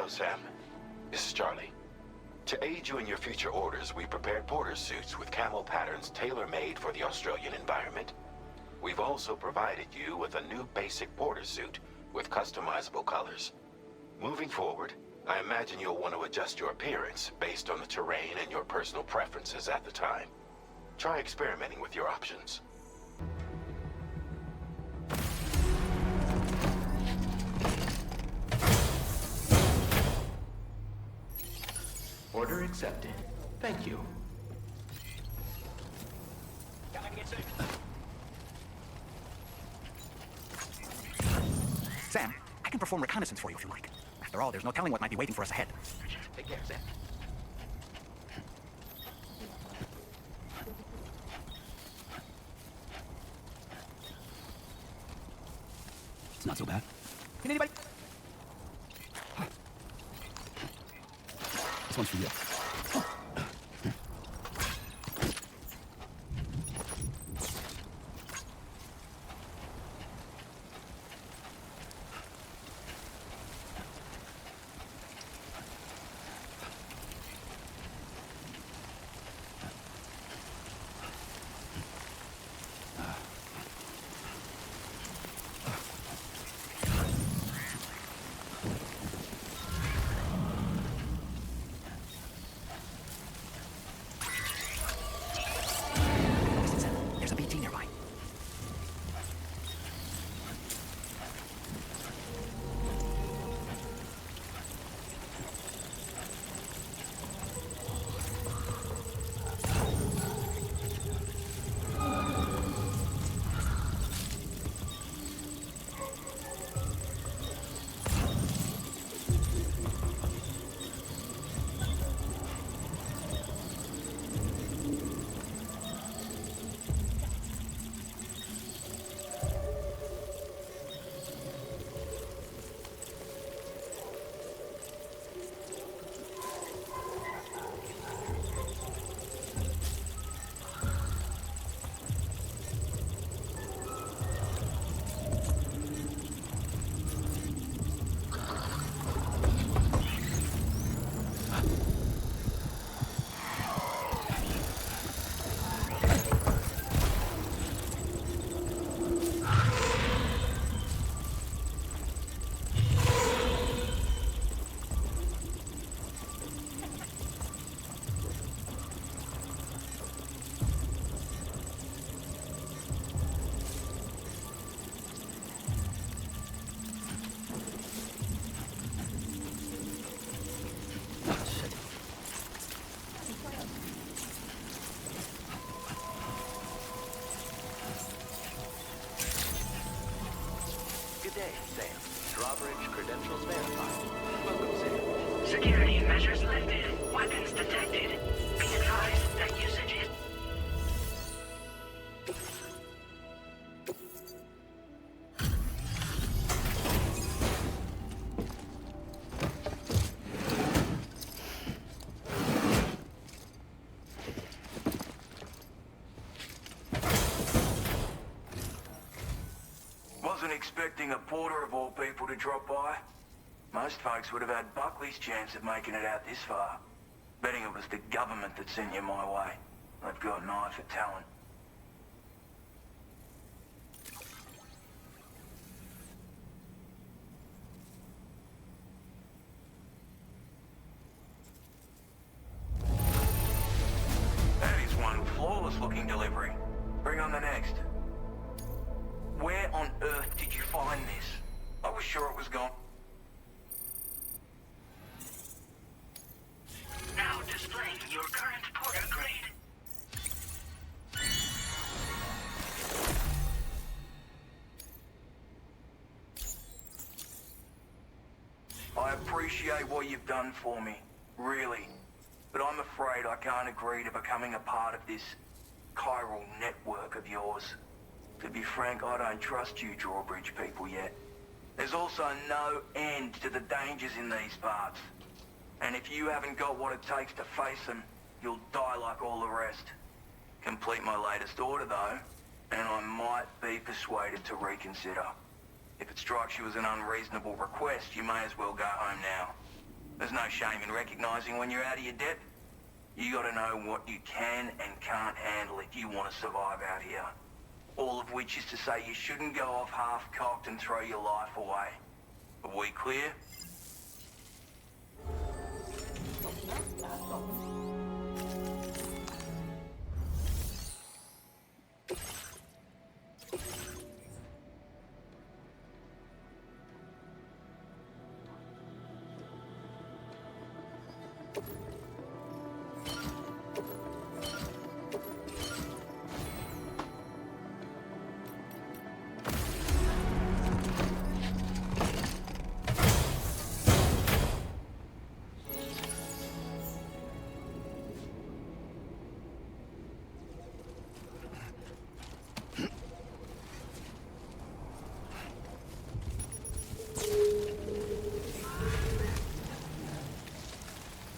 Hello, Sam. This is Charlie. To aid you in your future orders, we prepared porter suits with camel patterns tailor-made for the Australian environment. We've also provided you with a new basic porter suit with customizable colors. Moving forward, I imagine you'll want to adjust your appearance based on the terrain and your personal preferences at the time. Try experimenting with your options. Order accepted. Thank you. Sam, I can perform reconnaissance for you if you like. After all, there's no telling what might be waiting for us ahead. Take care, Sam. It's not so bad. Can anybody? This one's for you. There's a BT nearby. Good day, Sam. Drawbridge credentials verified. Welcome, Sam. Security measures lifted. Weapons detected. Be advised that usage is... Wasn't expecting a porter of all people to drop by. Most folks would have had Buckley's chance of making it out this far. Betting it was the government that sent you my way. They've got an eye for talent. That is one flawless-looking delivery. Bring on the next. Where on earth did you find this? I was sure it was gone. Now displaying your current porter grade. I appreciate what you've done for me, really. But I'm afraid I can't agree to becoming a part of this chiral network of yours. To be frank, I don't trust you drawbridge people yet. There's also no end to the dangers in these parts. And if you haven't got what it takes to face them, you'll die like all the rest. Complete my latest order though, and I might be persuaded to reconsider. If it strikes you as an unreasonable request, you may as well go home now. There's no shame in recognizing when you're out of your depth. You gotta know what you can and can't handle if you want to survive out here. All of which is to say you shouldn't go off half-cocked and throw your life away. Are we clear? 走呢，打走。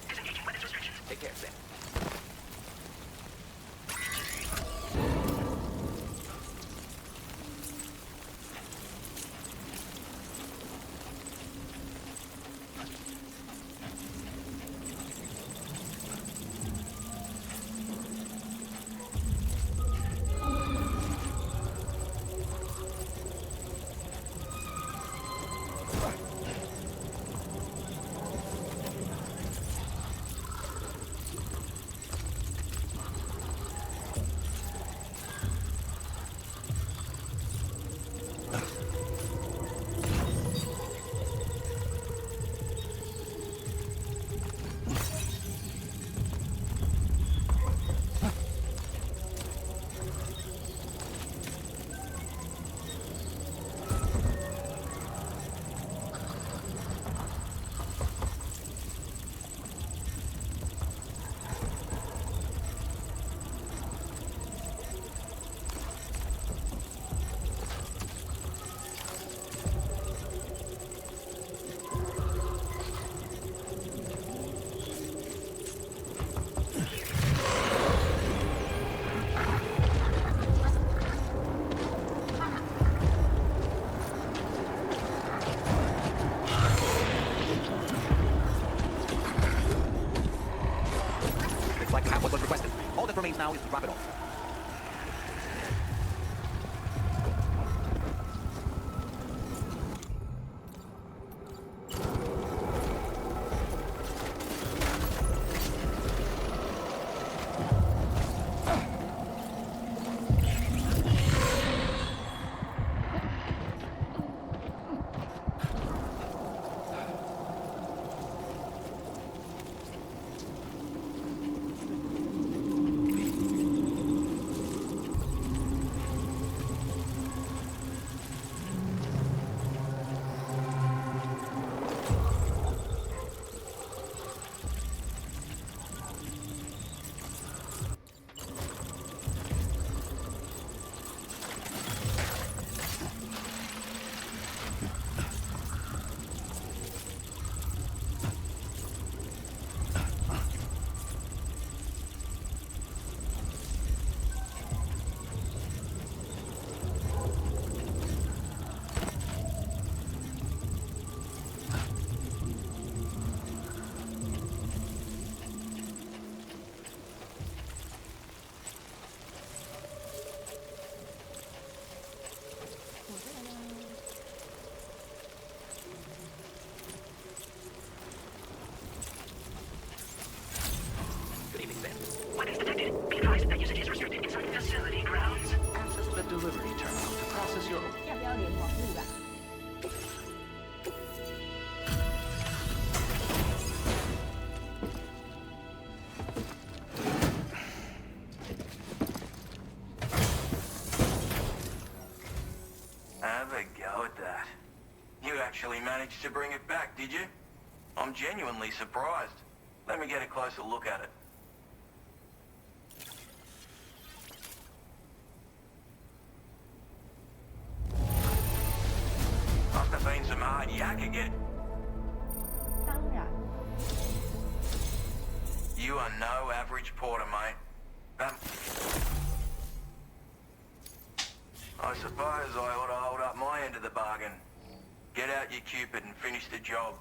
Disengaging weapons restrictions. Take care, Sam. Looks like half what was requested. All that remains now is to drop it off. Good evening, Sam. Weapons detected. Be advised that usage is restricted inside facility grounds. Access the delivery terminal to process your... 要不要连网路啊？ Have a go at that. You actually managed to bring it back, did you? I'm genuinely surprised. Let me get a closer look at it. Must have been some hard yak again. 当然， You are no average porter, mate. I suppose I ought to hold up my end of the bargain. Get out your Cupid and finish the job.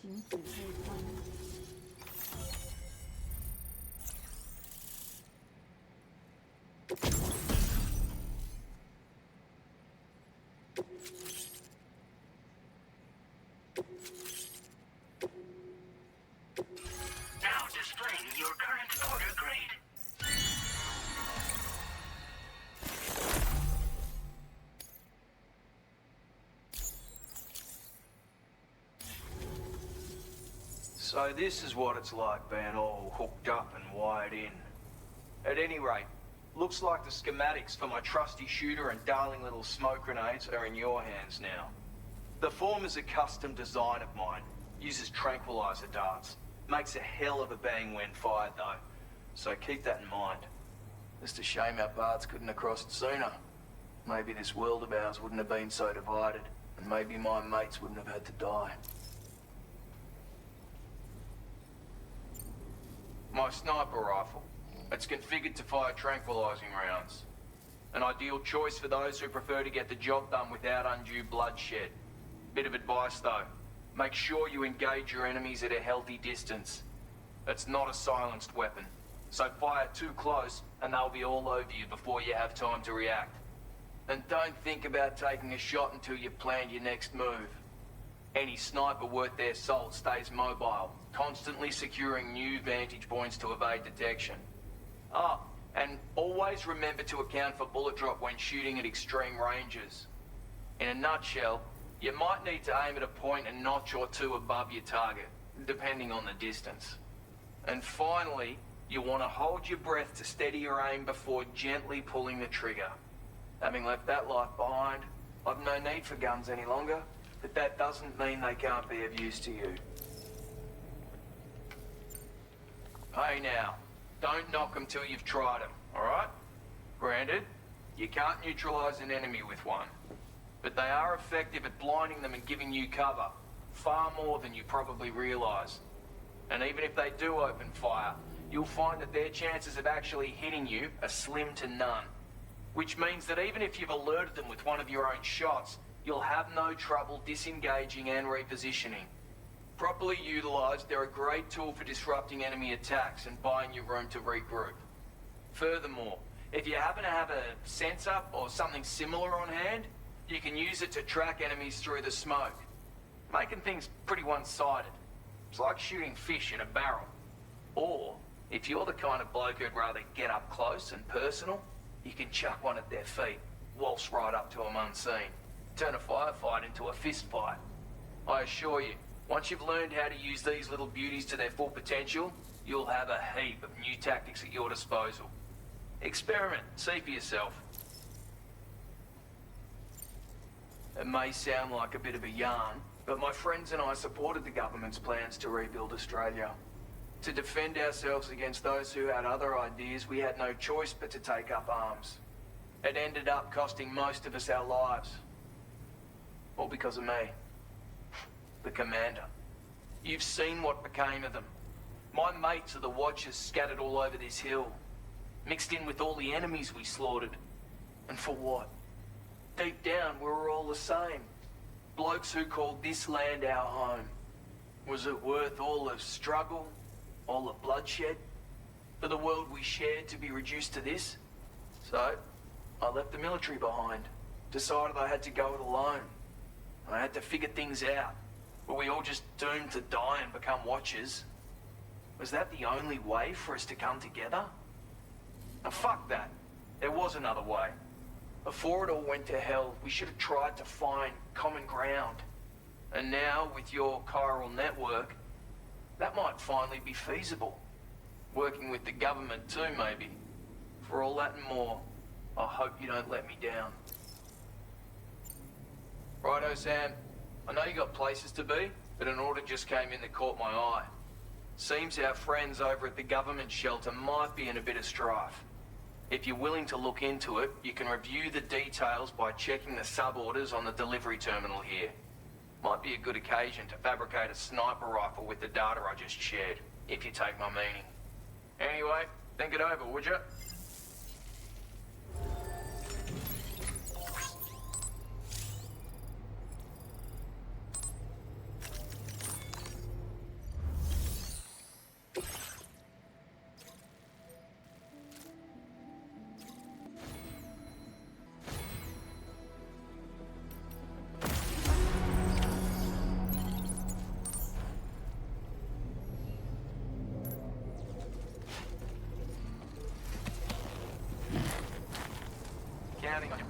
行指挥官。Now displaying your current order grade. So this is what it's like being all hooked up and wired in. At any rate, looks like the schematics for my trusty shooter and darling little smoke grenades are in your hands now. The form is a custom design of mine. Uses tranquilizer darts. Makes a hell of a bang when fired though. So keep that in mind. Just a shame our paths couldn't have crossed sooner. Maybe this world of ours wouldn't have been so divided. And maybe my mates wouldn't have had to die. My sniper rifle. It's configured to fire tranquilizing rounds. An ideal choice for those who prefer to get the job done without undue bloodshed. Bit of advice though. Make sure you engage your enemies at a healthy distance. It's not a silenced weapon. So fire too close and they'll be all over you before you have time to react. And don't think about taking a shot until you've planned your next move. Any sniper worth their salt stays mobile, constantly securing new vantage points to evade detection. Ah, and always remember to account for bullet drop when shooting at extreme ranges. In a nutshell, you might need to aim at a point a notch or two above your target, depending on the distance. And finally, you want to hold your breath to steady your aim before gently pulling the trigger. Having left that life behind, I've no need for guns any longer, but that doesn't mean they can't be of use to you. Hey now, don't knock them till you've tried them, alright? Granted, you can't neutralize an enemy with one, but they are effective at blinding them and giving you cover, far more than you probably realize. And even if they do open fire, you'll find that their chances of actually hitting you are slim to none. Which means that even if you've alerted them with one of your own shots, you'll have no trouble disengaging and repositioning. Properly utilized, they're a great tool for disrupting enemy attacks and buying you room to regroup. Furthermore, if you happen to have a sensor or something similar on hand, you can use it to track enemies through the smoke, making things pretty one-sided. It's like shooting fish in a barrel. Or, if you're the kind of bloke who'd rather get up close and personal, you can chuck one at their feet, waltz right up to them unseen, turn a firefight into a fist fight. I assure you, once you've learned how to use these little beauties to their full potential, you'll have a heap of new tactics at your disposal. Experiment, see for yourself. It may sound like a bit of a yarn, but my friends and I supported the government's plans to rebuild Australia. To defend ourselves against those who had other ideas, we had no choice but to take up arms. It ended up costing most of us our lives. All because of me. The commander. You've seen what became of them. My mates are the Watchers scattered all over this hill. Mixed in with all the enemies we slaughtered. And for what? Deep down, we were all the same. Blokes who called this land our home. Was it worth all the struggle? All the bloodshed? For the world we shared to be reduced to this? So, I left the military behind. Decided I had to go it alone. I had to figure things out. Were we all just doomed to die and become Watchers? Was that the only way for us to come together? Now fuck that. There was another way. Before it all went to hell, we should have tried to find common ground. And now, with your chiral network, that might finally be feasible. Working with the government too, maybe. For all that and more, I hope you don't let me down. Righto, Sam. I know you got places to be, but an order just came in that caught my eye. Seems our friends over at the government shelter might be in a bit of strife. If you're willing to look into it, you can review the details by checking the sub-orders on the delivery terminal here. Might be a good occasion to fabricate a sniper rifle with the data I just shared, if you take my meaning. Anyway, think it over, would you? Scanning on your.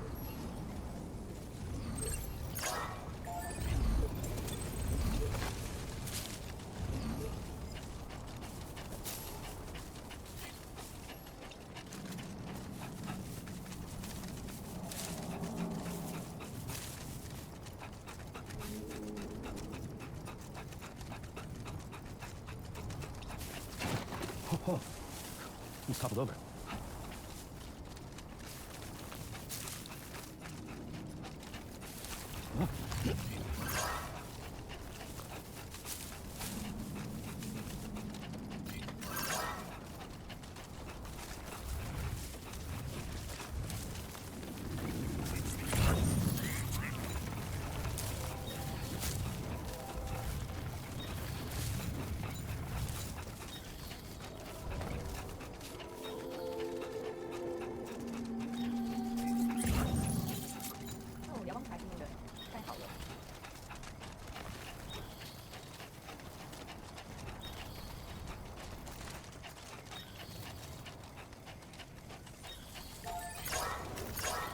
哦，He's toppled over.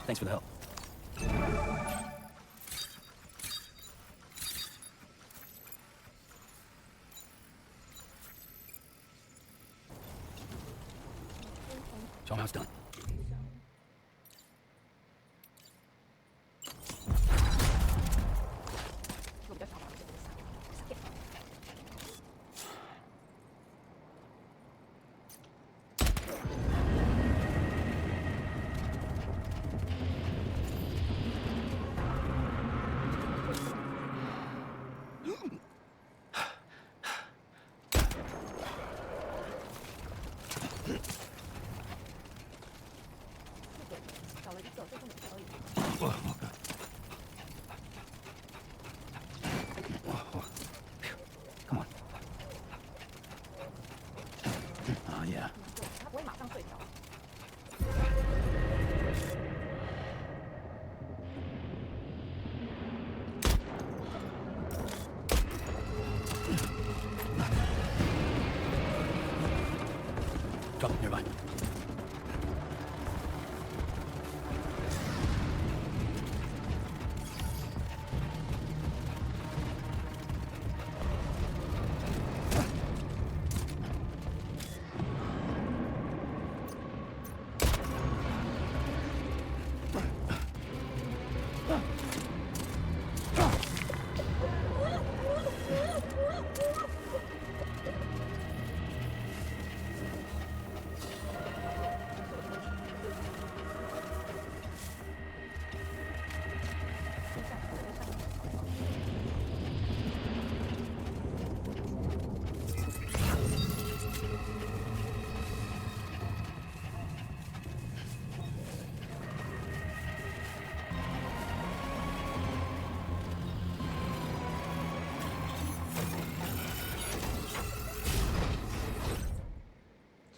Thanks for the help. So now it's done. 我比较少玩这个撒片。少了一个，最后2个而已。Whoa, okay. Whoa. Come on. Yeah. 他不会马上睡着。Drop it nearby.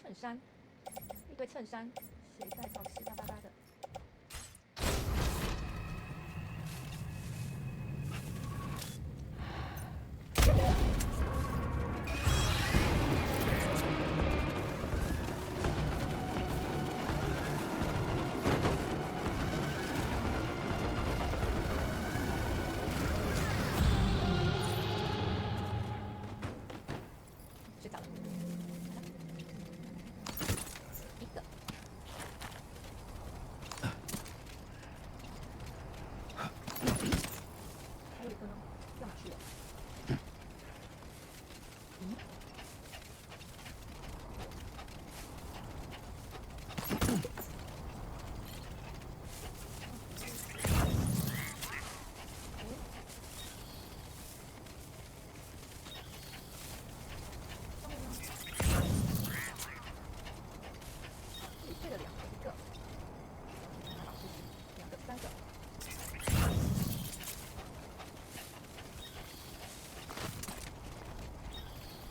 衬衫，一堆衬衫，谁在找湿哒哒哒的？睡着了。一个。还有一个呢，干嘛去了？这里退了2个，一个，拿老师2个、3个。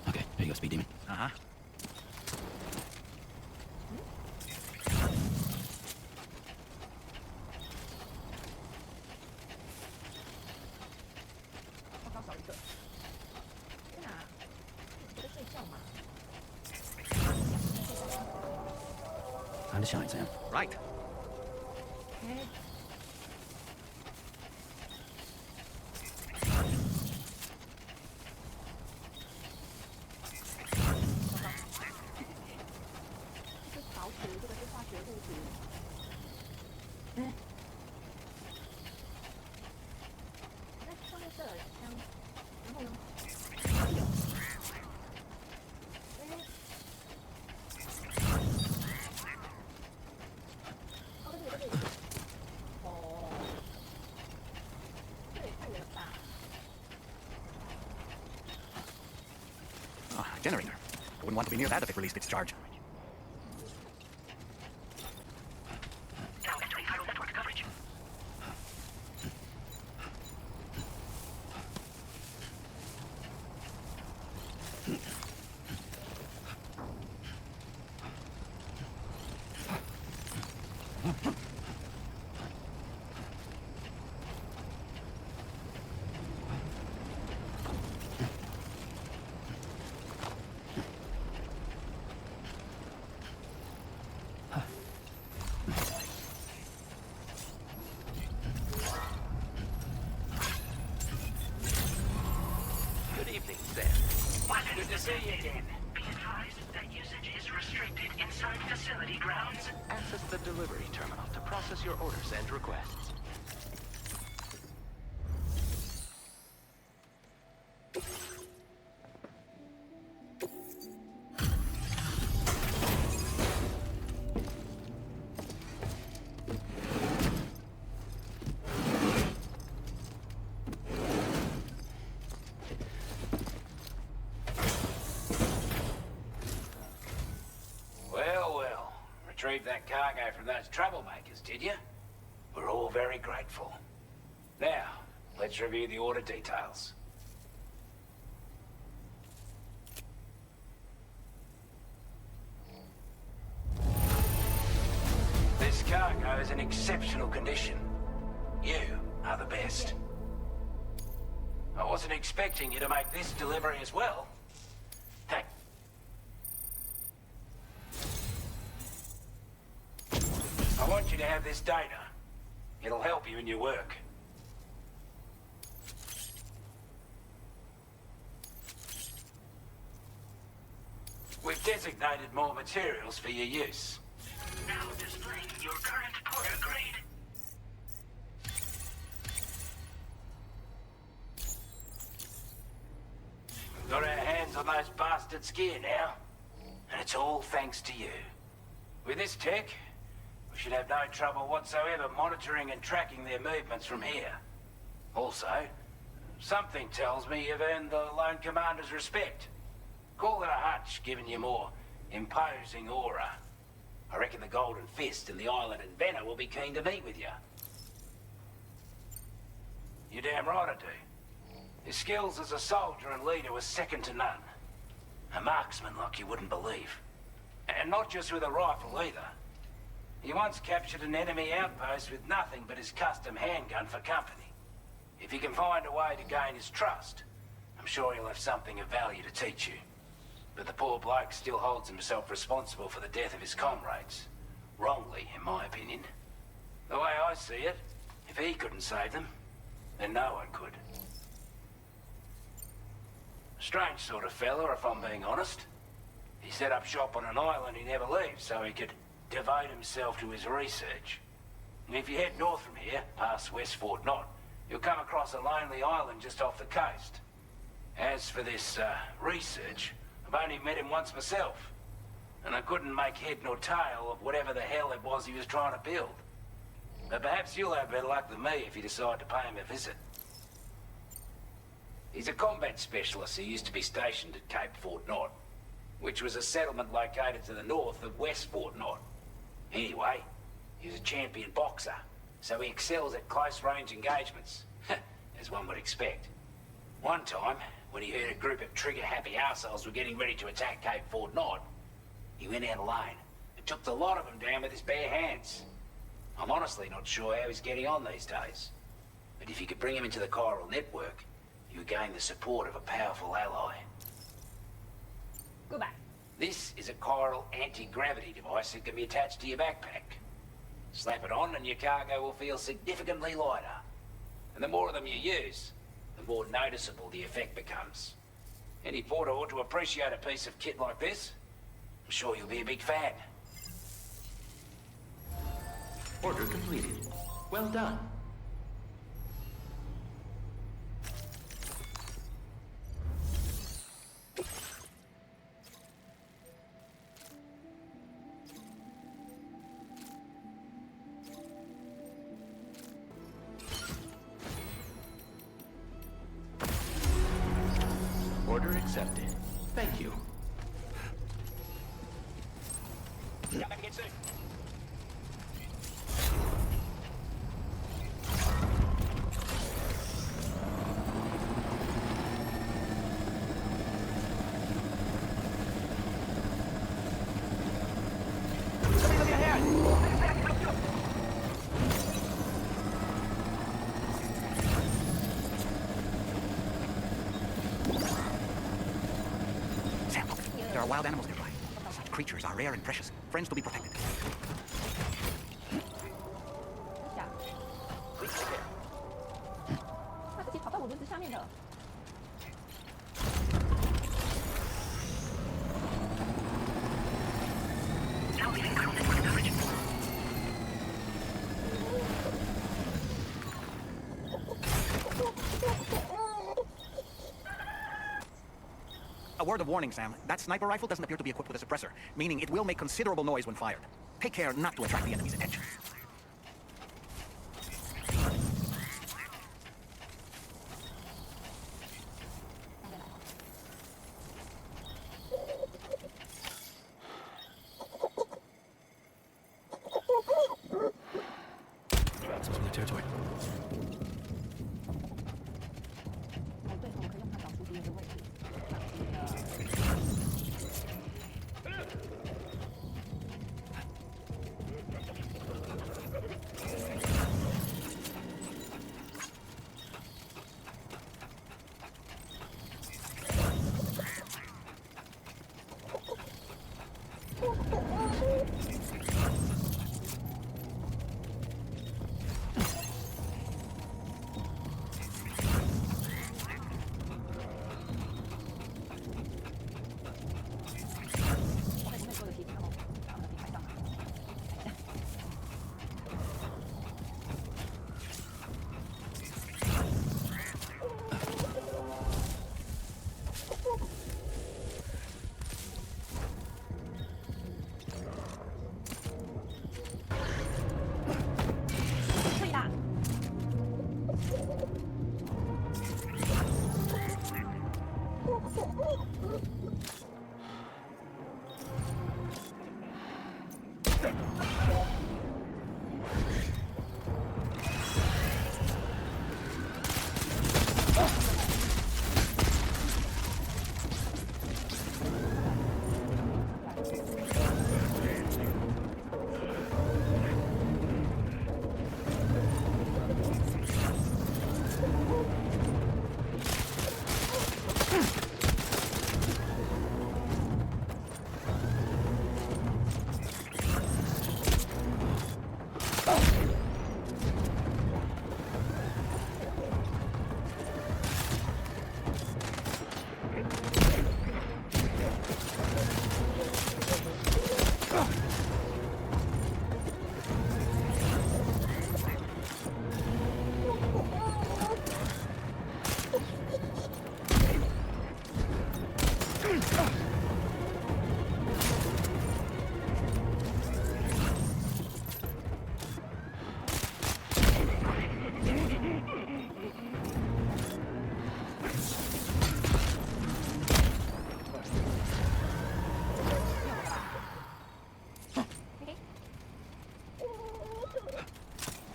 Okay, here you go, Speed Demon. Uh-huh. 刚刚少一个。天哪，你在睡觉吗？ Time to shine, Sam. Right. 哎，这是陶瓷，这个是化学物质。嗯，那上面射了2枪，然后呢？Generator. I wouldn't want to be near that if it released its charge. Now entering viral network coverage. Good evening, Sam. Good to see you again. Be advised that usage is restricted inside facility grounds. Access the delivery terminal to process your orders and requests. Well, well. Retrieved that cargo from those troublemakers, did you? We're all very grateful. Now, let's review the order details. This cargo is in exceptional condition. You are the best. I wasn't expecting you to make this delivery as well. Heck, I want you to have this data. It'll help you in your work. We've designated more materials for your use. Now displaying your current porter grade. We've got our hands on those bastards' gear now. And it's all thanks to you. With this tech, we should have no trouble whatsoever monitoring and tracking their movements from here. Also, something tells me you've earned the Lone Commander's respect. Call it a hunch, giving you more imposing aura. I reckon the Golden Fist and the Island Inventor will be keen to meet with you. You're damn right I do. His skills as a soldier and leader were second to none. A marksman like you wouldn't believe. And not just with a rifle either. He once captured an enemy outpost with nothing but his custom handgun for company. If you can find a way to gain his trust, I'm sure he'll have something of value to teach you. But the poor bloke still holds himself responsible for the death of his comrades. Wrongly, in my opinion. The way I see it, if he couldn't save them, then no one could. Strange sort of fella, if I'm being honest. He set up shop on an island he never leaves so he could devote himself to his research. And if you head north from here, past West Fort Knot, you'll come across a lonely island just off the coast. As for this, research, I've only met him once myself. And I couldn't make head nor tail of whatever the hell it was he was trying to build. But perhaps you'll have better luck than me if you decide to pay him a visit. He's a combat specialist who used to be stationed at Cape Fort Knot, which was a settlement located to the north of West Fort Knot. Anyway, he's a champion boxer, so he excels at close-range engagements, as one would expect. One time, when he heard a group of trigger-happy arseholes were getting ready to attack Cape Fort Knot, he went out alone and took the lot of them down with his bare hands. I'm honestly not sure how he's getting on these days. But if you could bring him into the chiral network, you would gain the support of a powerful ally. Goodbye. This is a chiral anti-gravity device that can be attached to your backpack. Slap it on and your cargo will feel significantly lighter. And the more of them you use, the more noticeable the effect becomes. Any porter ought to appreciate a piece of kit like this. I'm sure you'll be a big fan. Order completed. Well done. Order accepted. Thank you. Come back again soon. Sam, look, there are wild animals nearby. Such creatures are rare and precious, friends to be protected. 下，他自己跑到我轮子下面的。A word of warning, Sam. That sniper rifle doesn't appear to be equipped with a suppressor, meaning it will make considerable noise when fired. Take care not to attract the enemy's attention. Some of the territory. 哦，对，我们可以用它找出敌人的位置。我会不会说的其他哦？放在底台上啊。可以啦。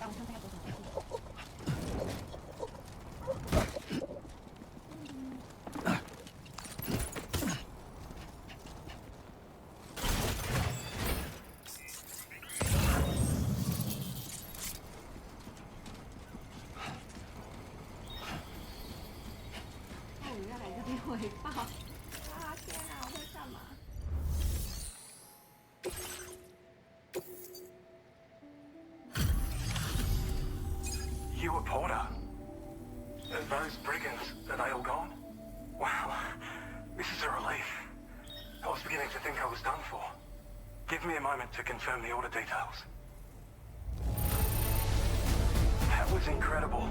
让我看看要多少东西。哦，原来这边尾巴。啊天哪，我在干嘛？ You a porter? Those brigands, are they all gone? Wow, this is a relief. I was beginning to think I was done for. Give me a moment to confirm the order details. That was incredible.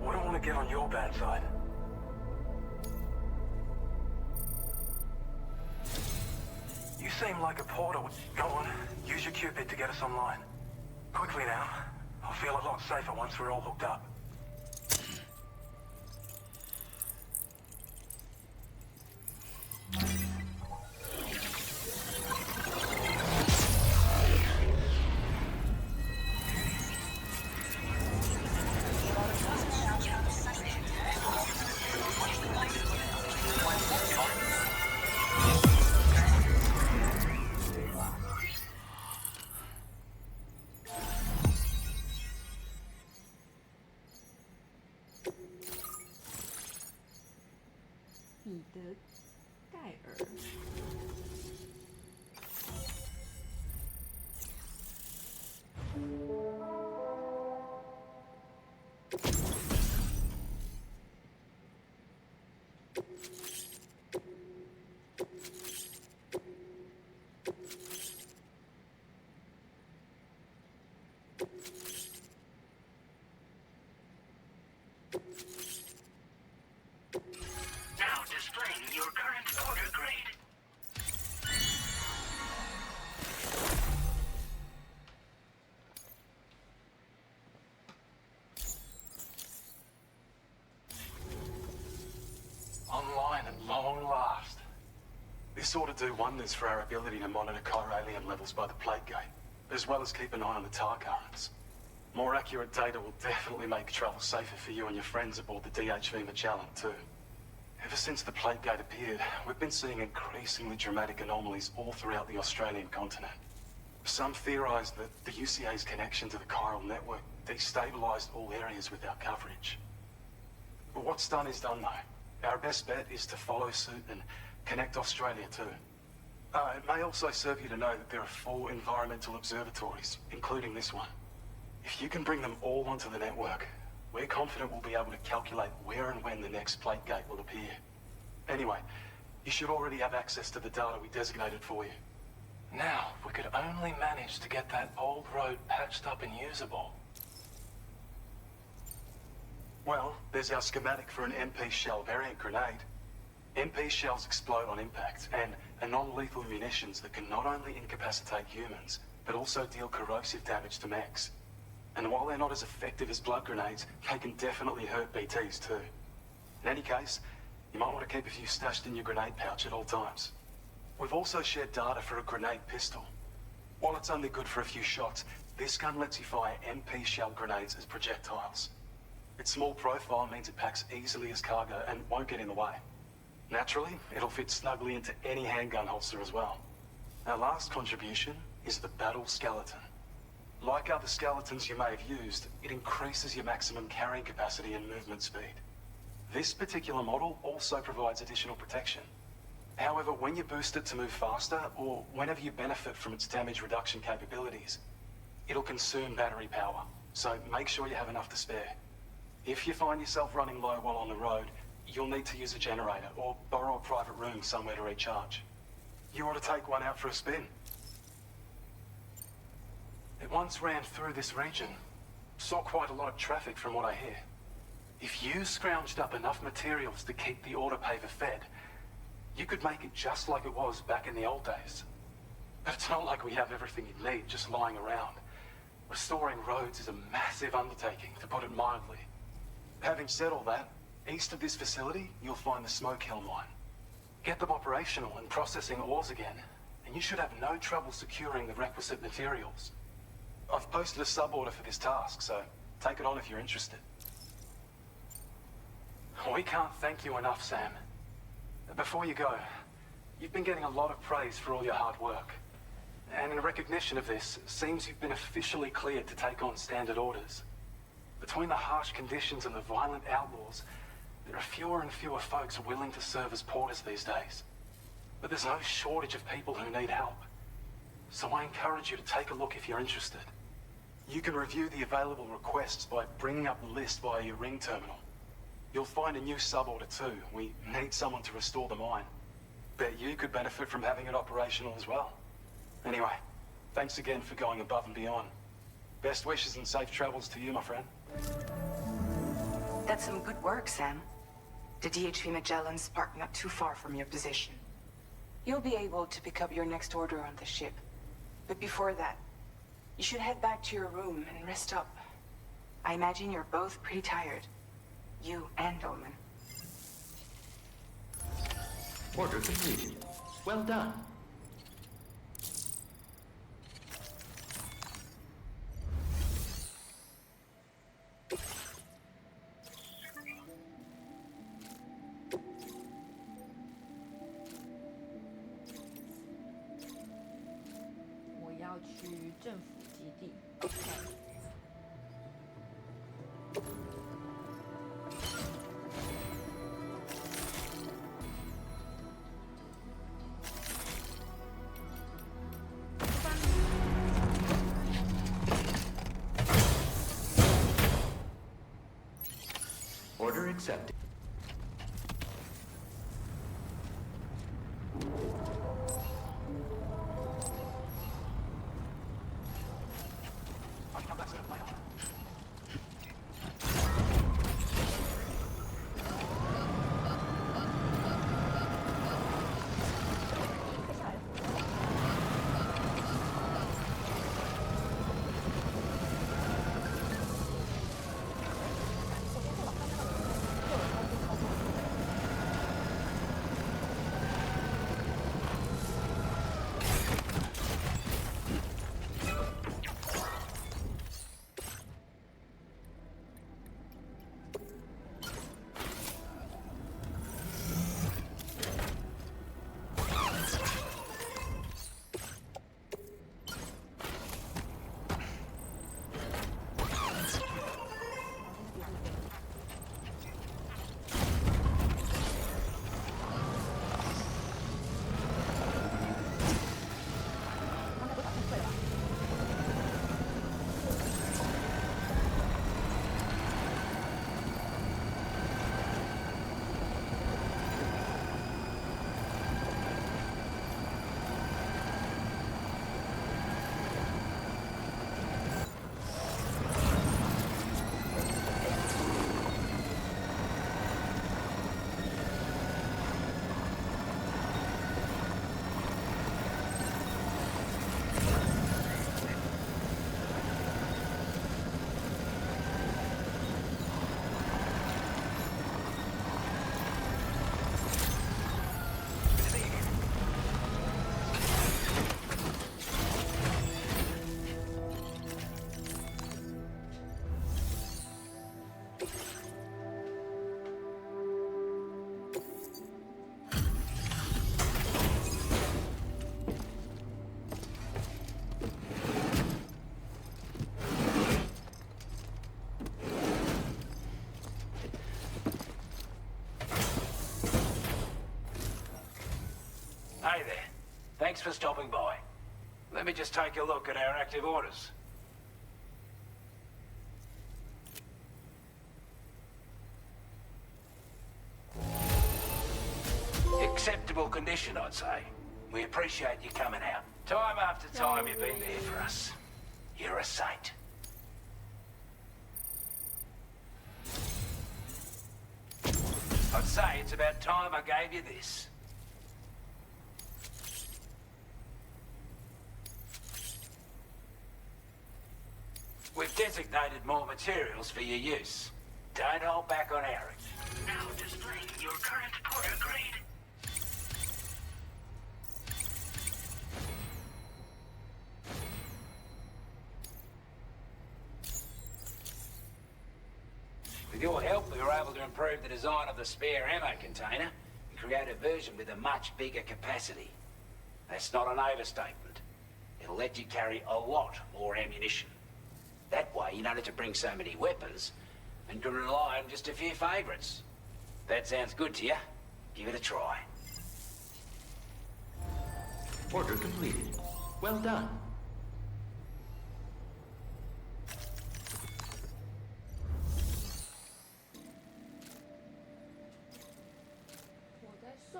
Wouldn't want to get on your bad side. You seem like a porter. Go on, use your Cupid to get us online. Quickly now. I'll feel a lot safer once we're all hooked up. 彼得盖尔。Now displaying your current order grade. Online at long last. This ought to do wonders for our ability to monitor chiralium levels by the plague gate, as well as keep an eye on the tar currents. More accurate data will definitely make travel safer for you and your friends aboard the DHV Magellan too. Ever since the plague gate appeared, we've been seeing increasingly dramatic anomalies all throughout the Australian continent. Some theorise that the UCA's connection to the chiral network destabilised all areas with our coverage. But what's done is done though. Our best bet is to follow suit and connect Australia too. It may also serve you to know that there are 4 environmental observatories, including this one. If you can bring them all onto the network, we're confident we'll be able to calculate where and when the next plague gate will appear. Anyway, you should already have access to the data we designated for you. Now, if we could only manage to get that old road patched up and usable. Well, there's our schematic for an MP shell variant grenade. MP shells explode on impact and are non-lethal munitions that can not only incapacitate humans, but also deal corrosive damage to mechs. And while they're not as effective as blood grenades, they can definitely hurt BTs too. In any case, you might want to keep a few stashed in your grenade pouch at all times. We've also shared data for a grenade pistol. While it's only good for a few shots, this gun lets you fire MP shell grenades as projectiles. Its small profile means it packs easily as cargo and won't get in the way. Naturally, it'll fit snugly into any handgun holster as well. Our last contribution is the battle skeleton. Like other skeletons you may have used, it increases your maximum carrying capacity and movement speed. This particular model also provides additional protection. However, when you boost it to move faster, or whenever you benefit from its damage reduction capabilities, it'll consume battery power, so make sure you have enough to spare. If you find yourself running low while on the road, you'll need to use a generator or borrow a private room somewhere to recharge. You ought to take one out for a spin. It once ran through this region. Saw quite a lot of traffic from what I hear. If you scrounged up enough materials to keep the autopaver fed, you could make it just like it was back in the old days. But it's not like we have everything you need just lying around. Restoring roads is a massive undertaking, to put it mildly. Having said all that, east of this facility, you'll find the Smoke Hill mine. Get them operational and processing ores again, and you should have no trouble securing the requisite materials. I've posted a sub-order for this task, so take it on if you're interested. We can't thank you enough, Sam. Before you go, you've been getting a lot of praise for all your hard work. And in recognition of this, it seems you've been officially cleared to take on standard orders. Between the harsh conditions and the violent outlaws, there are fewer and fewer folks willing to serve as porters these days. But there's no shortage of people who need help. So I encourage you to take a look if you're interested. You can review the available requests by bringing up the list via your ring terminal. You'll find a new suborder too. We need someone to restore the mine. Bet you could benefit from having it operational as well. Anyway, thanks again for going above and beyond. Best wishes and safe travels to you, my friend. That's some good work, Sam. The DHV Magellan's parked not too far from your position. You'll be able to pick up your next order on the ship. But before that, you should head back to your room and rest up. I imagine you're both pretty tired. You and Dolman. Order completed. Well done. Order accepted. Hey there. Thanks for stopping by. Let me just take a look at our active orders. Acceptable condition, I'd say. We appreciate you coming out. Time after time, you've been there for us. You're a saint. I'd say it's about time I gave you this. We've designated more materials for your use. Don't hold back on our end. Now displaying your current porter grade. With your help, we were able to improve the design of the spare ammo container and create a version with a much bigger capacity. That's not an overstatement. It'll let you carry a lot more ammunition. That way, you don't have to bring so many weapons and can rely on just a few favorites. That sounds good to you? Give it a try. Order completed. Well done.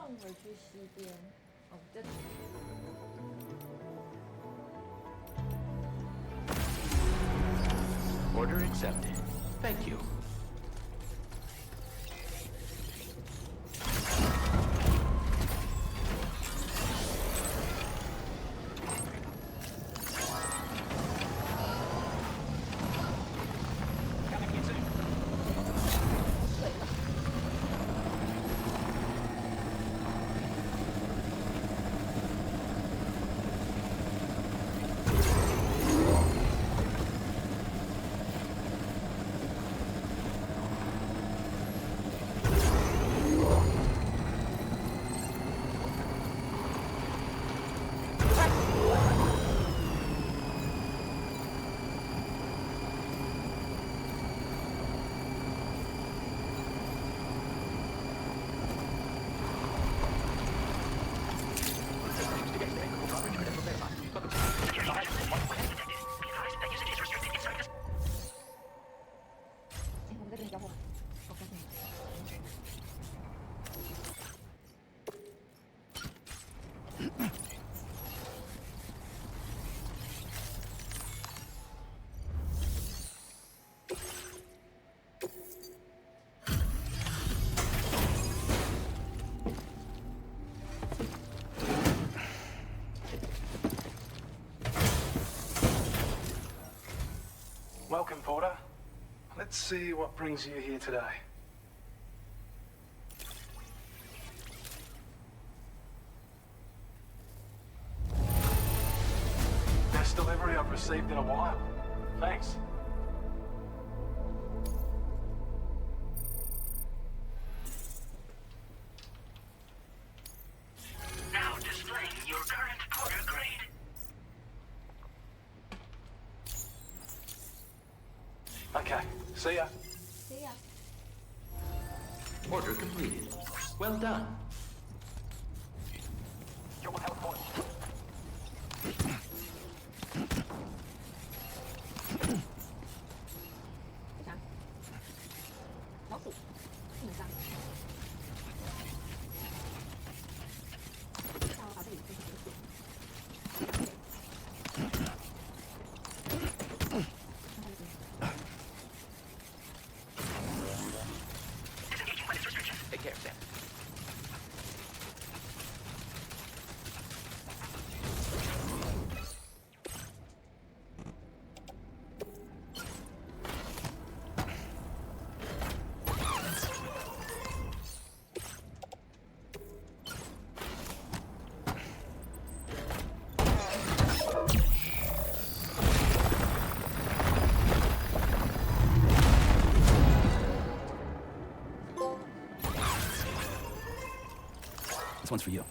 送回去西边。哦，这里。Order accepted. Thank you. Welcome, Porter. Let's see what brings you here today. Best delivery I've received in a while. Thanks. Now displaying your current Porter grade. Okay, see ya. See ya. Order completed. Well done. Your health point. 啥？老鼠，硬伤。那我把这里分成一个。Take care, Sam. This one's for you.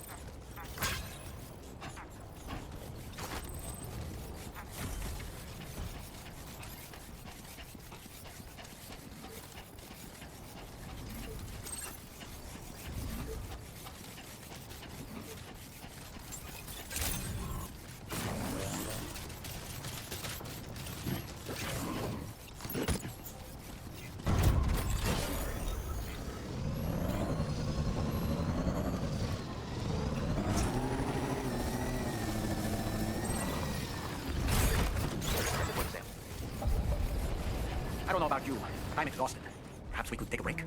I don't know about you, but I'm exhausted. Perhaps we could take a break.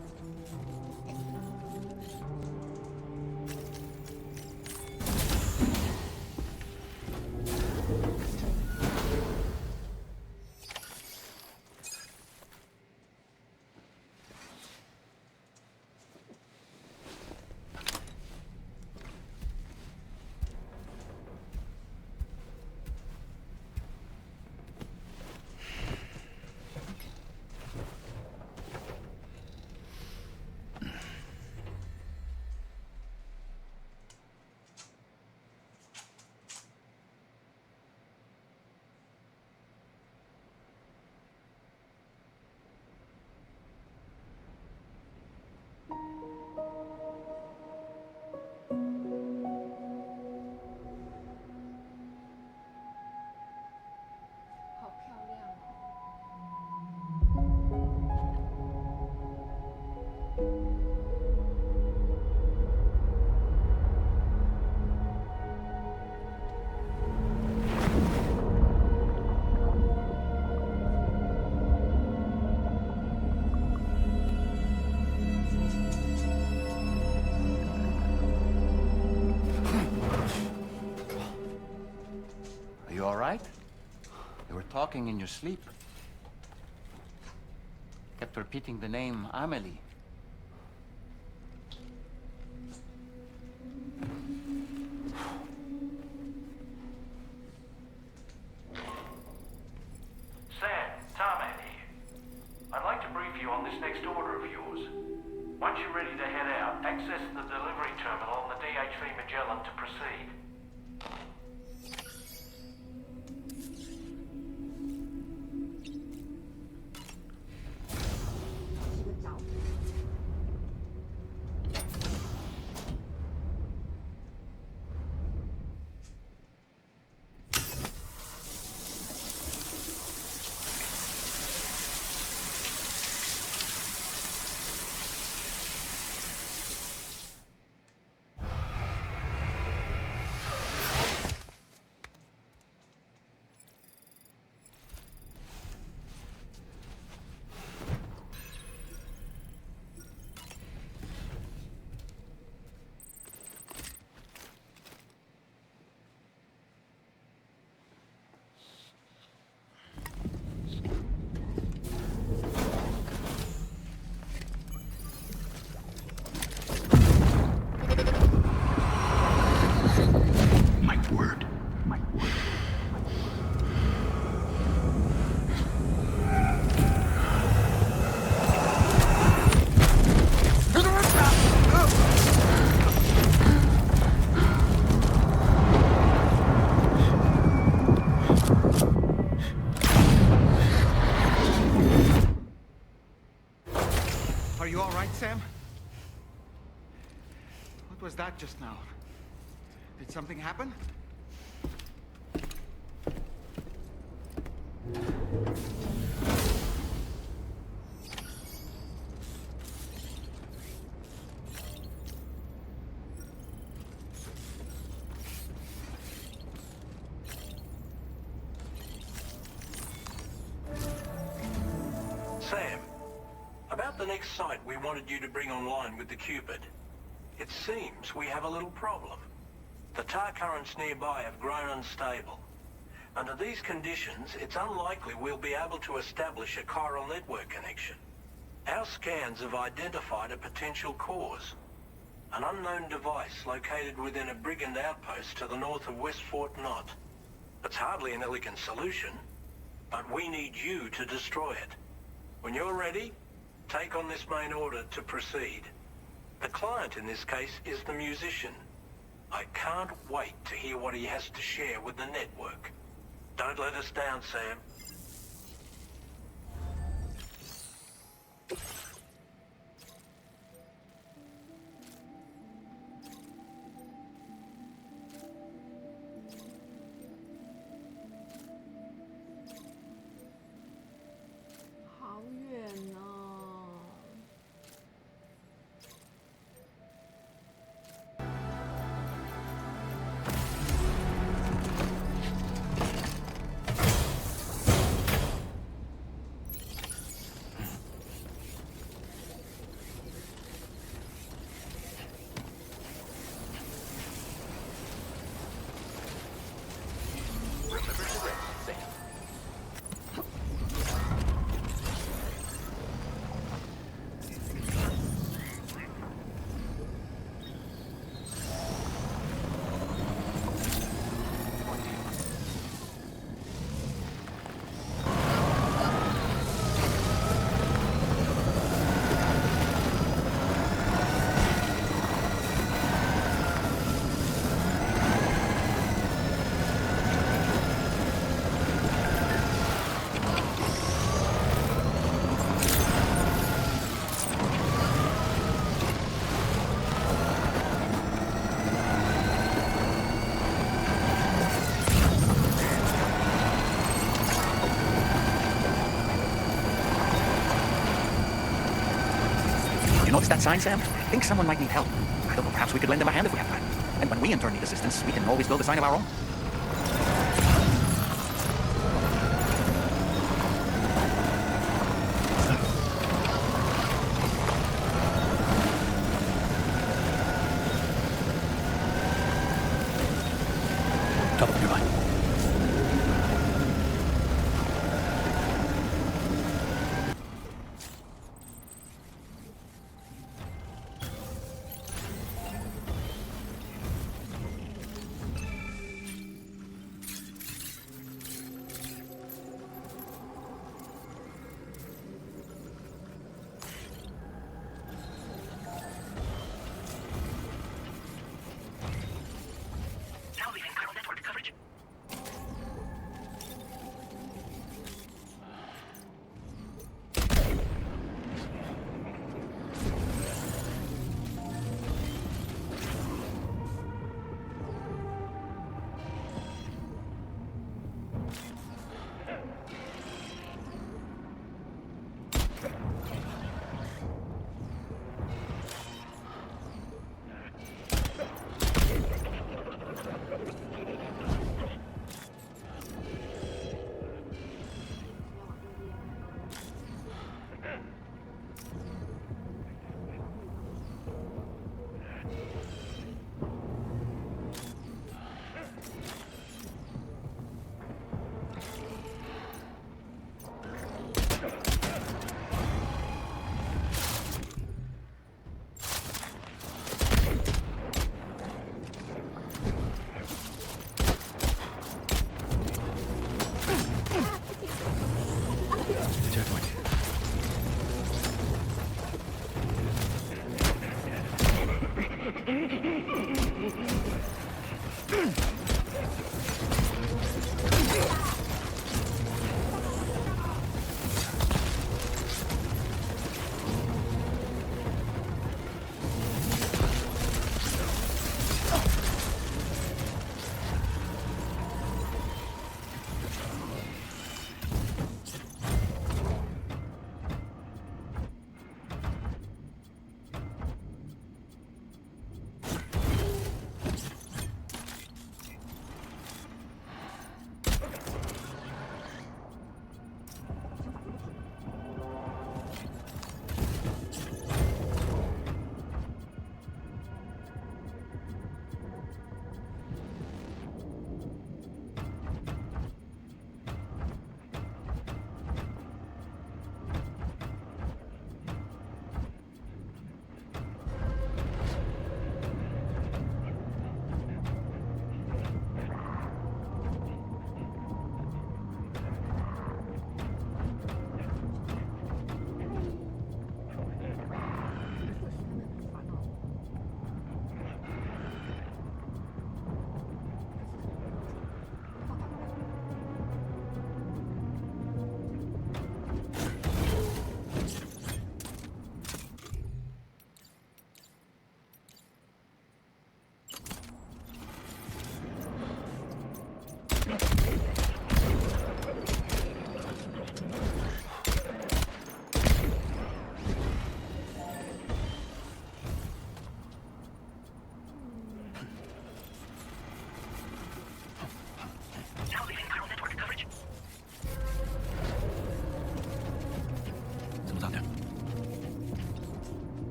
talking in your sleep. Kept repeating the name Amelie. Sam, Tarman here. I'd like to brief you on this next order of yours. Once you're ready to head out, access the delivery terminal on the DHV Magellan to proceed. Are you all right, Sam? What was that just now? Did something happen? Sam, about the next site we wanted you to bring online with the Cupid. It seems we have a little problem. The tar currents nearby have grown unstable. Under these conditions, it's unlikely we'll be able to establish a chiral network connection. Our scans have identified a potential cause. An unknown device located within a brigand outpost to the north of West Fort Knot. It's hardly an elegant solution, but we need you to destroy it. When you're ready, take on this main order to proceed. The client in this case is the musician. I can't wait to hear what he has to share with the network. Don't let us down, Sam. You notice that sign, Sam? I think someone might need help. I don't know, perhaps we could lend them a hand if we have time. And when we in turn need assistance, we can always build a sign of our own. Top of your line.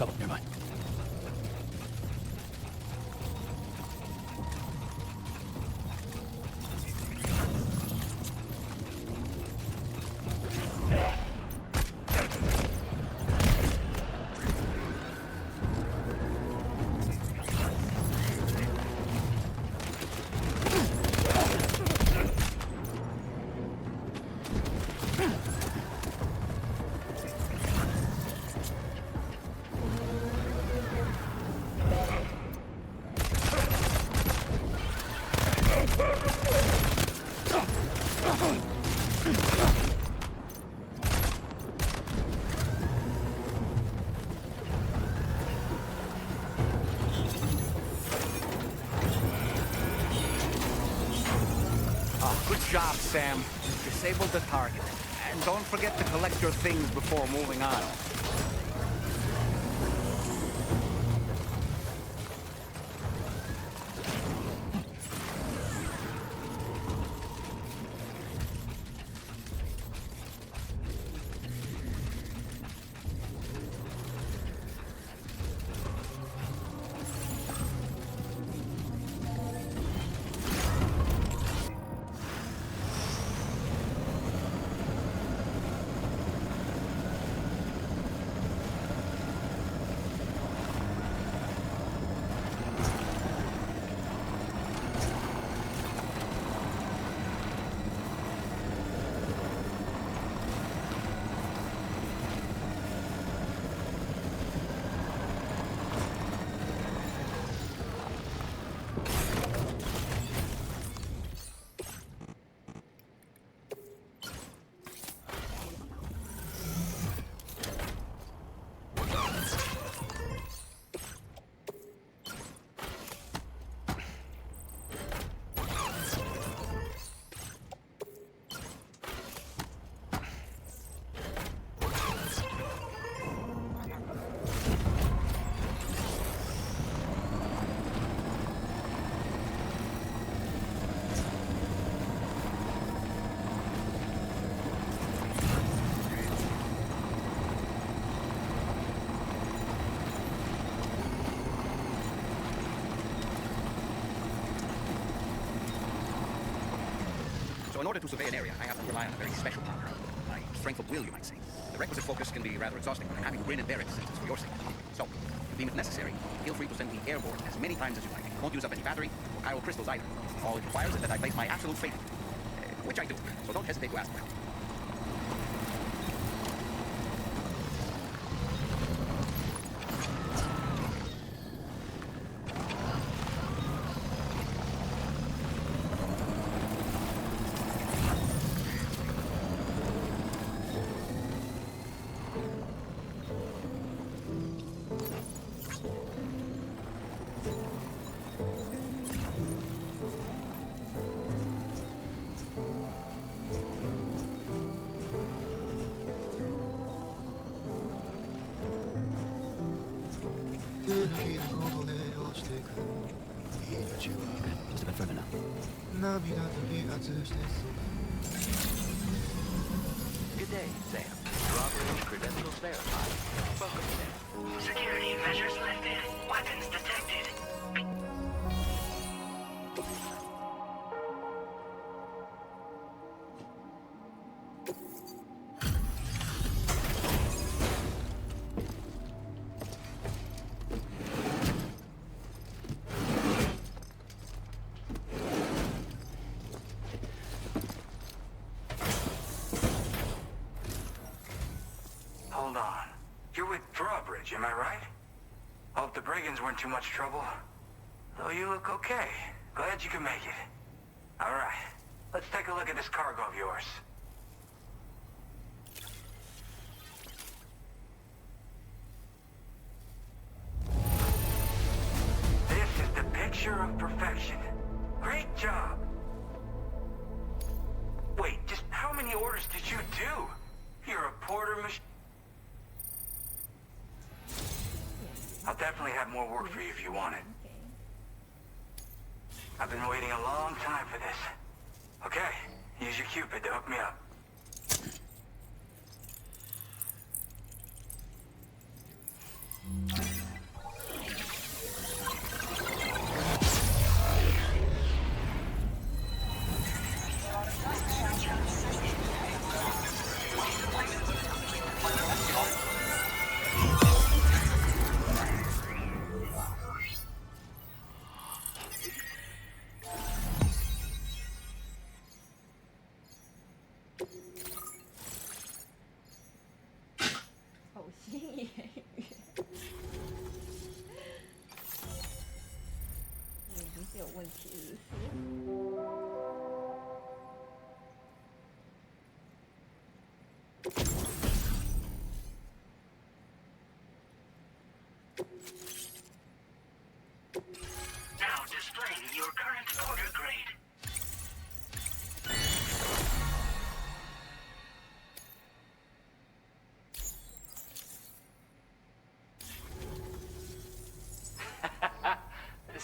Couple nearby. Good job, Sam. Disabled the target. And don't forget to collect your things before moving on. So in order to survey an area, I have to rely on a very special power. My strength of will, you might say. The requisite focus can be rather exhausting, but I'm happy to grin and bear it since it's for your sake. So, if deem it necessary, feel free to send me airborne as many times as you like. Won't use up any battery or chiral crystals either. All it requires is that I place my absolute faith in you. Which I do, so don't hesitate to ask for help. Just a bit further now. Good day, Sam. Drawbridge credentials verified. Welcome, Sam. Security measures lifted. Weapons detected. Hold on. You're with Drawbridge, am I right? Hope the brigands weren't too much trouble. Though you look okay. Glad you can make it. Alright, let's take a look at this cargo of yours. This is the picture of perfection. Great job. Wait, just how many orders did you do? You're a porter machine. I'll definitely have more work for you if you want it. I've been waiting a long time for this. Okay, use your Cupid to hook me up.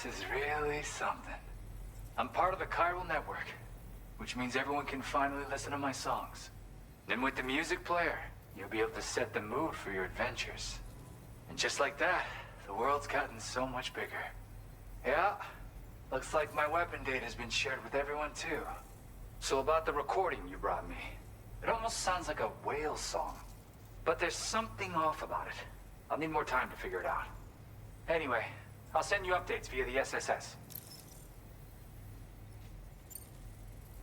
This is really something. I'm part of the chiral network, which means everyone can finally listen to my songs. Then with the music player, you'll be able to set the mood for your adventures. And just like that, the world's gotten so much bigger. Yeah, looks like my weapon data has been shared with everyone too. So about the recording you brought me, it almost sounds like a whale song. But there's something off about it. I'll need more time to figure it out. Anyway, I'll send you updates via the SSS.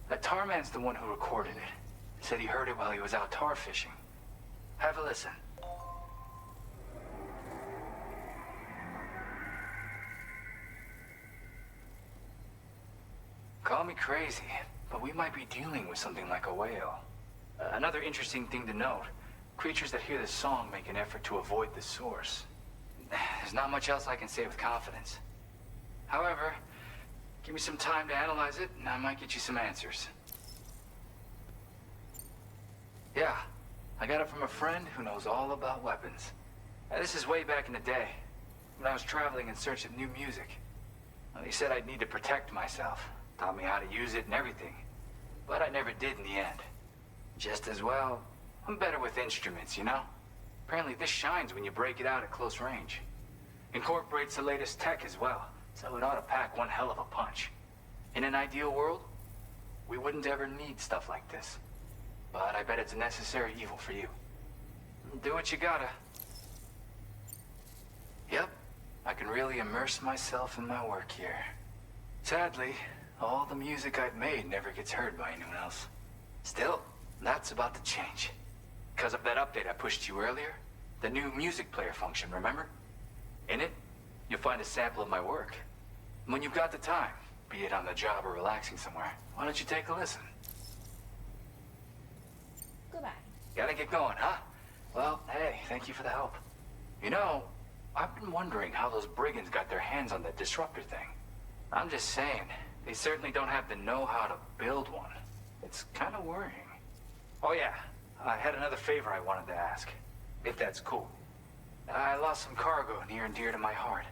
That tar man's the one who recorded it. Said he heard it while he was out tar fishing. Have a listen. Call me crazy, but we might be dealing with something like a whale. Another interesting thing to note, creatures that hear this song make an effort to avoid the source. There's not much else I can say with confidence. However, give me some time to analyze it, and I might get you some answers. Yeah, I got it from a friend who knows all about weapons. This is way back in the day, when I was traveling in search of new music. He said I'd need to protect myself, taught me how to use it and everything. But I never did in the end. Just as well, I'm better with instruments, you know? Apparently this shines when you break it out at close range. Incorporates the latest tech as well, so it ought to pack one hell of a punch. In an ideal world, we wouldn't ever need stuff like this. But I bet it's a necessary evil for you. Do what you gotta. Yep, I can really immerse myself in my work here. Sadly, all the music I've made never gets heard by anyone else. Still, that's about to change. Because of that update I pushed you earlier, the new music player function, remember? In it, you'll find a sample of my work. When you've got the time, be it on the job or relaxing somewhere, why don't you take a listen? Goodbye. Gotta get going, huh? Well, hey, thank you for the help. You know, I've been wondering how those brigands got their hands on that disruptor thing. I'm just saying, they certainly don't have the know-how to build one. It's kind of worrying. Oh yeah, I had another favor I wanted to ask, if that's cool. I lost some cargo near and dear to my heart,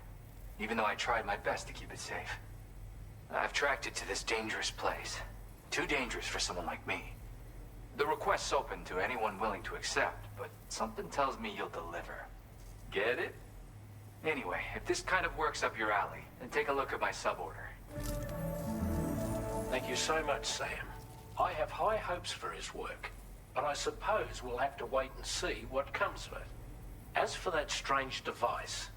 even though I tried my best to keep it safe. I've tracked it to this dangerous place. Too dangerous for someone like me. The request's open to anyone willing to accept, but something tells me you'll deliver. Get it? Anyway, if this kind of works up your alley, then take a look at my suborder. Thank you so much, Sam. I have high hopes for his work, but I suppose we'll have to wait and see what comes of it. As for that strange device,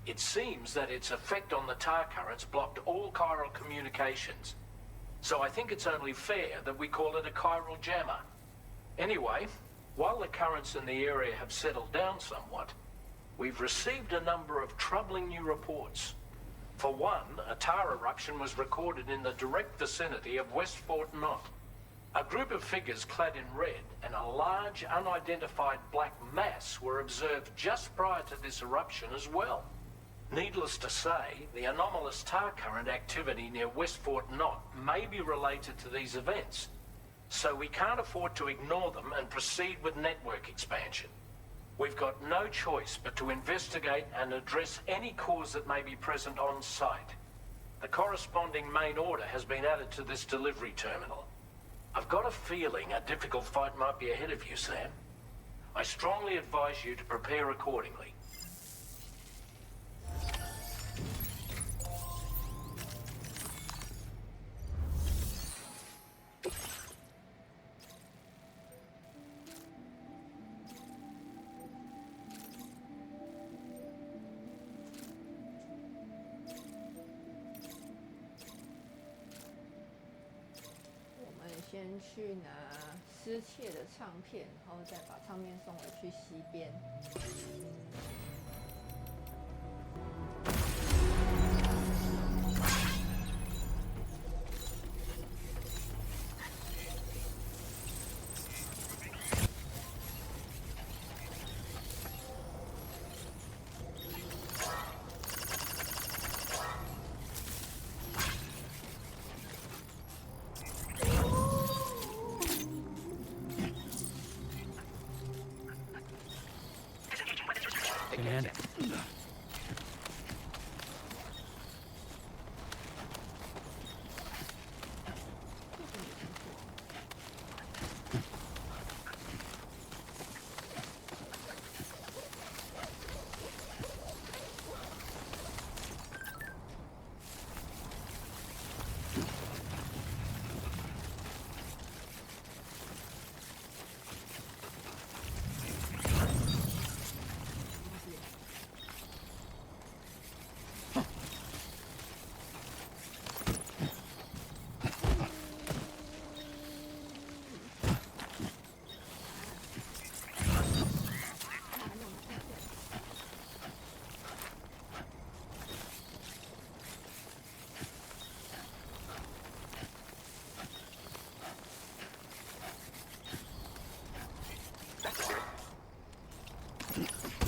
it seems that its effect on the tar currents blocked all chiral communications. So I think it's only fair that we call it a chiral jammer. Anyway, while the currents in the area have settled down somewhat, we've received a number of troubling new reports. For one, a tar eruption was recorded in the direct vicinity of West Fort Knot. A group of figures clad in red and a large unidentified black mass were observed just prior to this eruption as well. Needless to say, the anomalous tar current activity near West Fort Knot may be related to these events, so we can't afford to ignore them and proceed with network expansion. We've got no choice but to investigate and address any cause that may be present on site. The corresponding main order has been added to this delivery terminal. I've got a feeling a difficult fight might be ahead of you, Sam. I strongly advise you to prepare accordingly.先去拿失窃的唱片，然后再把唱片送回去西边。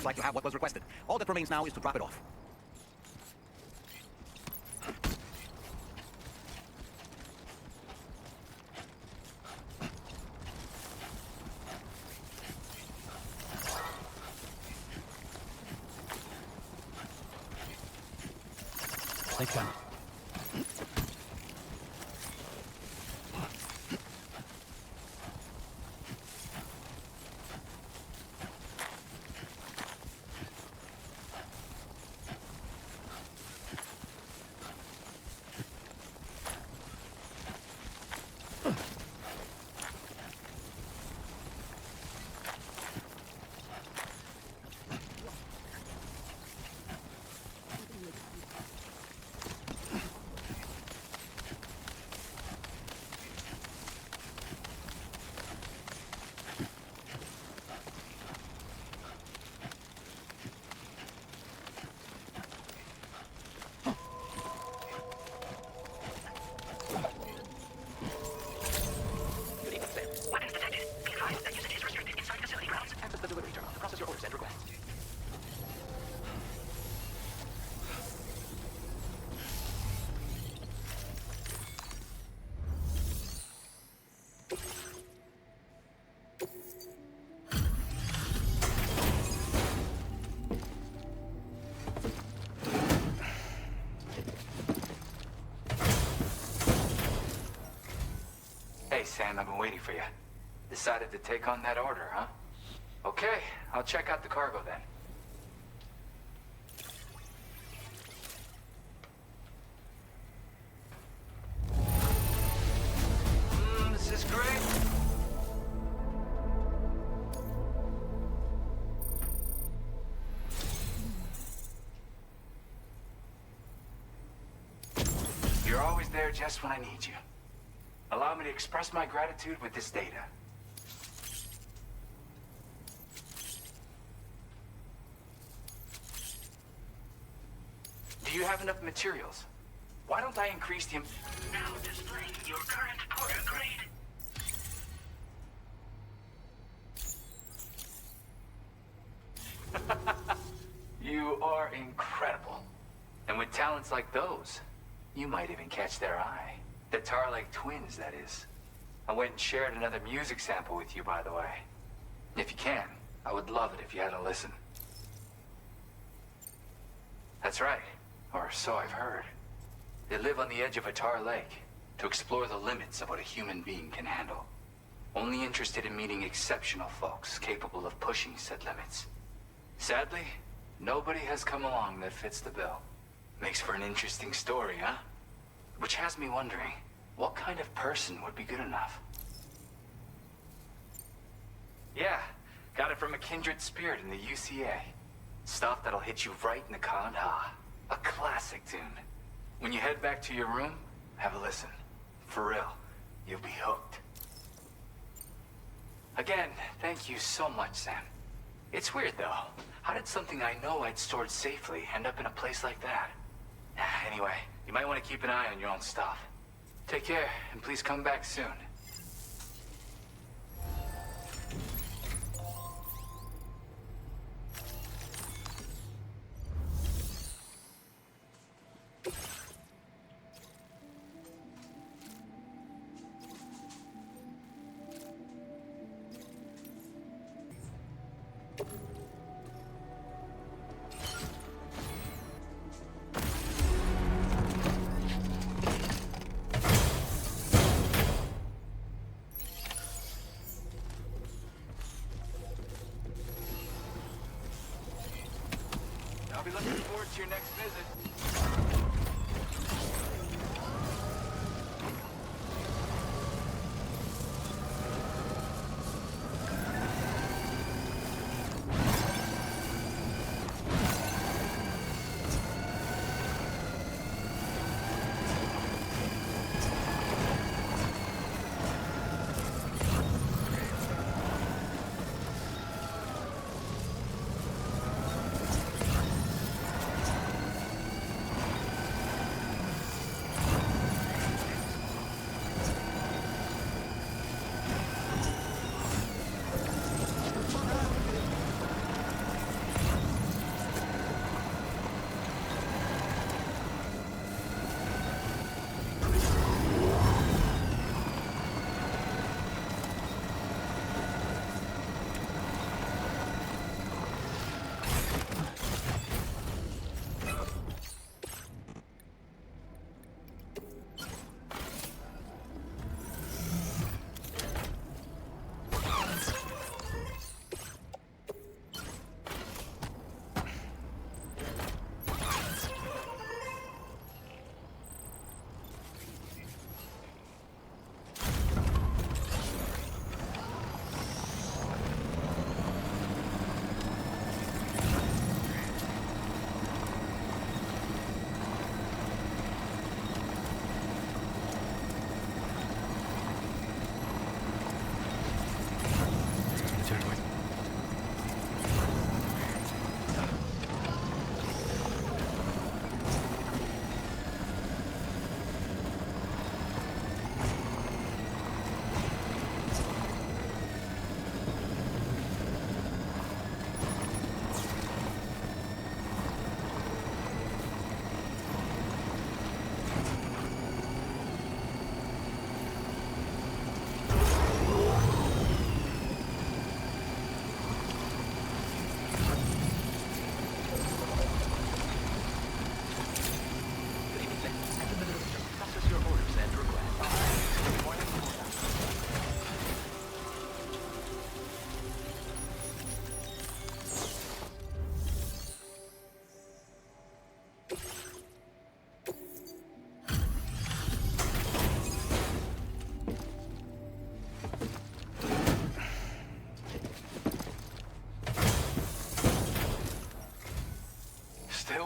looks like you have what was requested. All that remains now is to drop it off. Take one. Hey, Sam, I've been waiting for you. Decided to take on that order, huh? Okay, I'll check out the cargo then. This is great. You're always there just when I need you. Allow me to express my gratitude with this data. Do you have enough materials? Why don't I increase the... Now displaying your current porter grade. You are incredible. And with talents like those, you might even catch their eye. The Tar-like twins, that is. I went and shared another music sample with you, by the way. If you can, I would love it if you had a listen. That's right, or so I've heard. They live on the edge of a tar lake to explore the limits of what a human being can handle. Only interested in meeting exceptional folks capable of pushing said limits. Sadly, nobody has come along that fits the bill. Makes for an interesting story, huh? Which has me wondering, what kind of person would be good enough? Yeah, got it from a kindred spirit in the UCA. Stuff that'll hit you right in the Kandha. A classic tune. When you head back to your room, have a listen. For real, you'll be hooked. Again, thank you so much, Sam. It's weird, though. How did something I know I'd stored safely end up in a place like that? Anyway, you might want to keep an eye on your own stuff. Take care, and please come back soon. I'll be looking forward to your next visit.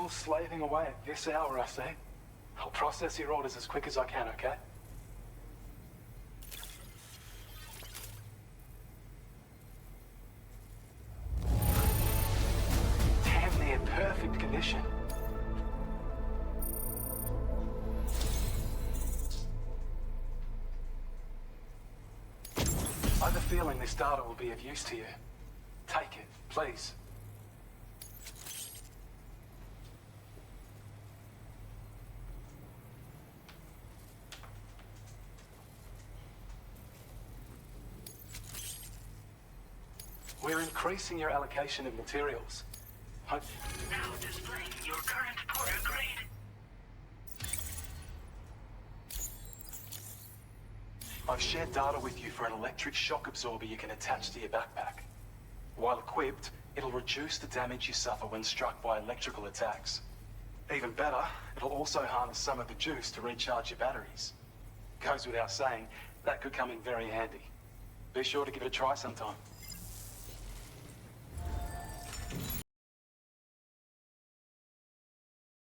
Still slaving away at this hour, I see. I'll process your orders as quick as I can, okay? Damn near perfect condition. I have a feeling this data will be of use to you. Take it, please. We're increasing your allocation of materials. Now displaying your current porter grade. I've shared data with you for an electric shock absorber you can attach to your backpack. While equipped, it'll reduce the damage you suffer when struck by electrical attacks. Even better, it'll also harness some of the juice to recharge your batteries. Goes without saying, that could come in very handy. Be sure to give it a try sometime.